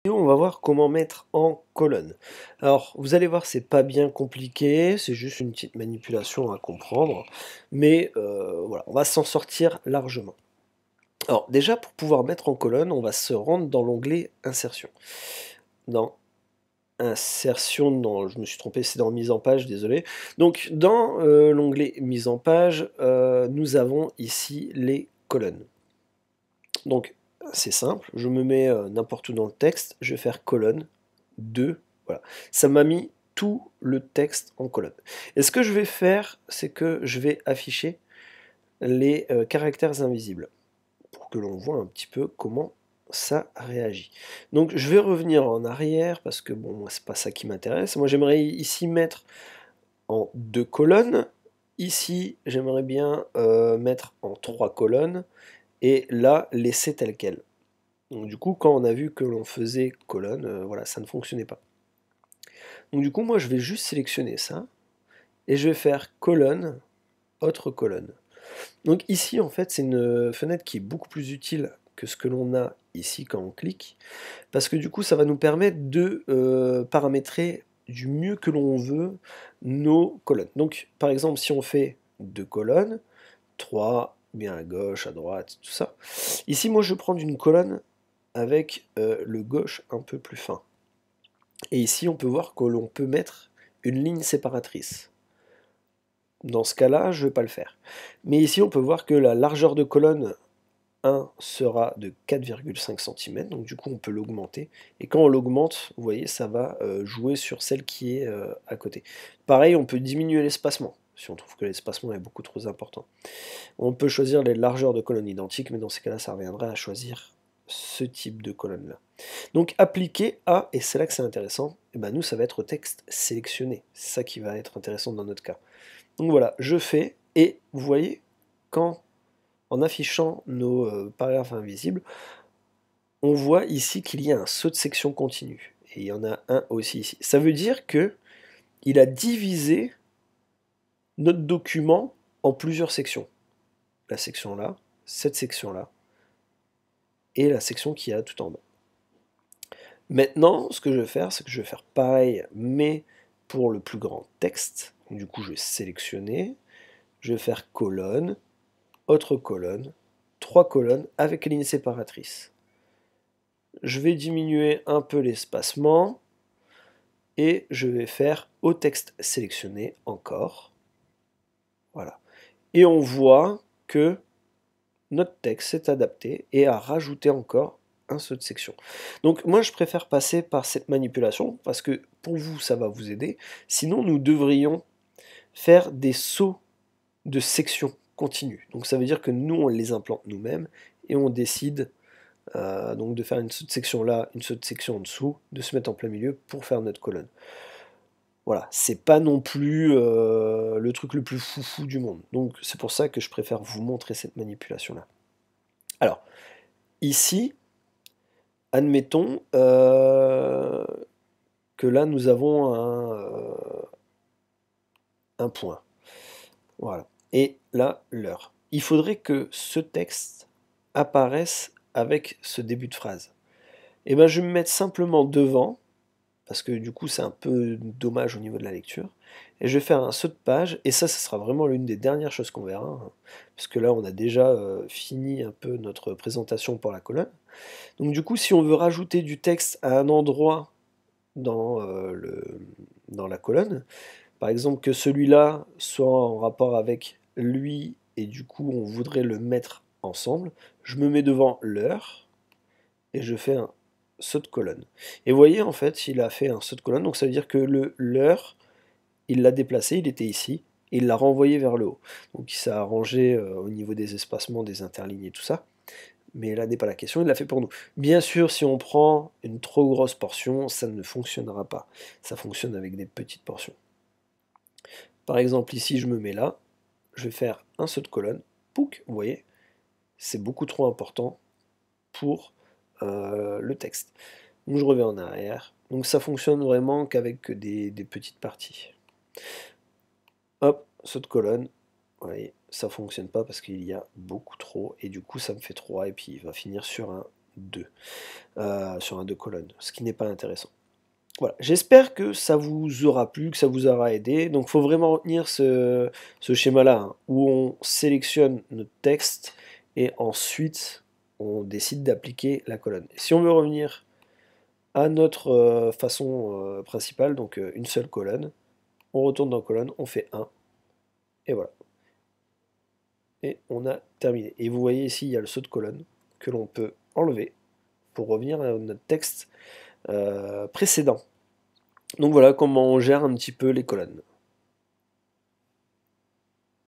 On va voir comment mettre en colonne. Alors, vous allez voir, c'est pas bien compliqué, c'est juste une petite manipulation à comprendre, mais voilà, on va s'en sortir largement. Alors, déjà, pour pouvoir mettre en colonne, on va se rendre dans l'onglet Insertion. Dans Insertion, non, je me suis trompé, c'est dans Mise en page, désolé. Donc, dans l'onglet Mise en page, nous avons ici les colonnes. Donc, c'est simple, je me mets n'importe où dans le texte, je vais faire colonne, 2, voilà. Ça m'a mis tout le texte en colonne. Et ce que je vais faire, c'est que je vais afficher les caractères invisibles, pour que l'on voit un petit peu comment ça réagit. Donc je vais revenir en arrière, parce que bon, moi c'est pas ça qui m'intéresse. Moi j'aimerais ici mettre en 2 colonnes, ici j'aimerais bien mettre en 3 colonnes, et là laisser tel quel. Donc du coup, quand on a vu que l'on faisait colonne, voilà, ça ne fonctionnait pas. Donc du coup, moi je vais juste sélectionner ça, et je vais faire colonne, autre colonne. Donc ici, en fait, c'est une fenêtre qui est beaucoup plus utile que ce que l'on a ici quand on clique, parce que du coup, ça va nous permettre de paramétrer du mieux que l'on veut nos colonnes. Donc par exemple, si on fait 2 colonnes, 3, bien à gauche, à droite, tout ça, ici, moi je vais prendre une colonne avec le gauche un peu plus fin. Et ici, on peut voir que l'on peut mettre une ligne séparatrice. Dans ce cas-là, je ne vais pas le faire. Mais ici, on peut voir que la largeur de colonne 1 sera de 4,5 cm, donc du coup, on peut l'augmenter. Et quand on l'augmente, vous voyez, ça va jouer sur celle qui est à côté. Pareil, on peut diminuer l'espacement, si on trouve que l'espacement est beaucoup trop important. On peut choisir les largeurs de colonnes identiques, mais dans ces cas-là, ça reviendrait à choisir ce type de colonne-là. Donc appliquer à, et c'est là que c'est intéressant, et ben nous ça va être au texte sélectionné. C'est ça qui va être intéressant dans notre cas. Donc voilà, je fais, et vous voyez, quand en affichant nos paragraphes invisibles, on voit ici qu'il y a un saut de section continu. Et il y en a un aussi ici. Ça veut dire que il a divisé notre document en plusieurs sections. La section là, cette section là, et la section qui a tout en bas. Maintenant, ce que je vais faire, c'est que je vais faire pareil, mais pour le plus grand texte. Du coup, je vais sélectionner, je vais faire colonne, autre colonne, 3 colonnes avec ligne séparatrice. Je vais diminuer un peu l'espacement, et je vais faire au texte sélectionné encore. Voilà. Et on voit que notre texte s'est adapté et a rajouté encore un saut de section. Donc moi je préfère passer par cette manipulation parce que pour vous ça va vous aider. Sinon nous devrions faire des sauts de section continue. Donc ça veut dire que nous on les implante nous-mêmes et on décide donc de faire une saut de section là, une saut de section en dessous, de se mettre en plein milieu pour faire notre colonne. Voilà, c'est pas non plus le truc le plus foufou du monde. Donc c'est pour ça que je préfère vous montrer cette manipulation-là. Alors, ici, admettons que là nous avons un point. Voilà. Et là, l'heure. Il faudrait que ce texte apparaisse avec ce début de phrase. Et bien je vais me mettre simplement devant, parce que du coup c'est un peu dommage au niveau de la lecture, et je vais faire un saut de page, et ça sera vraiment l'une des dernières choses qu'on verra, hein, parce que là on a déjà fini un peu notre présentation pour la colonne. Donc du coup si on veut rajouter du texte à un endroit dans, dans la colonne, par exemple que celui-là soit en rapport avec lui, et du coup on voudrait le mettre ensemble, je me mets devant l'heure, et je fais un saut de colonne. Et vous voyez, en fait, il a fait un saut de colonne, donc ça veut dire que l'heure, il l'a déplacé, il était ici, et il l'a renvoyé vers le haut. Donc il s'est arrangé au niveau des espacements, des interlignes et tout ça, mais là n'est pas la question, il l'a fait pour nous. Bien sûr, si on prend une trop grosse portion, ça ne fonctionnera pas. Ça fonctionne avec des petites portions. Par exemple, ici, je me mets là, je vais faire un saut de colonne, pouc, vous voyez, c'est beaucoup trop important pour le texte. Donc je reviens en arrière. Donc ça fonctionne vraiment qu'avec des petites parties. Hop, saut de colonne. Vous voyez, ça fonctionne pas parce qu'il y a beaucoup trop. Et du coup, ça me fait 3. Et puis il va finir sur un 2 sur un 2 colonnes, ce qui n'est pas intéressant. Voilà, j'espère que ça vous aura plu, que ça vous aura aidé. Donc il faut vraiment retenir ce schéma-là, hein, où on sélectionne notre texte et ensuite on décide d'appliquer la colonne. Et si on veut revenir à notre façon principale, donc une seule colonne, on retourne dans colonne, on fait 1, et voilà. Et on a terminé. Et vous voyez ici, il y a le saut de colonne que l'on peut enlever pour revenir à notre texte précédent. Donc voilà comment on gère un petit peu les colonnes.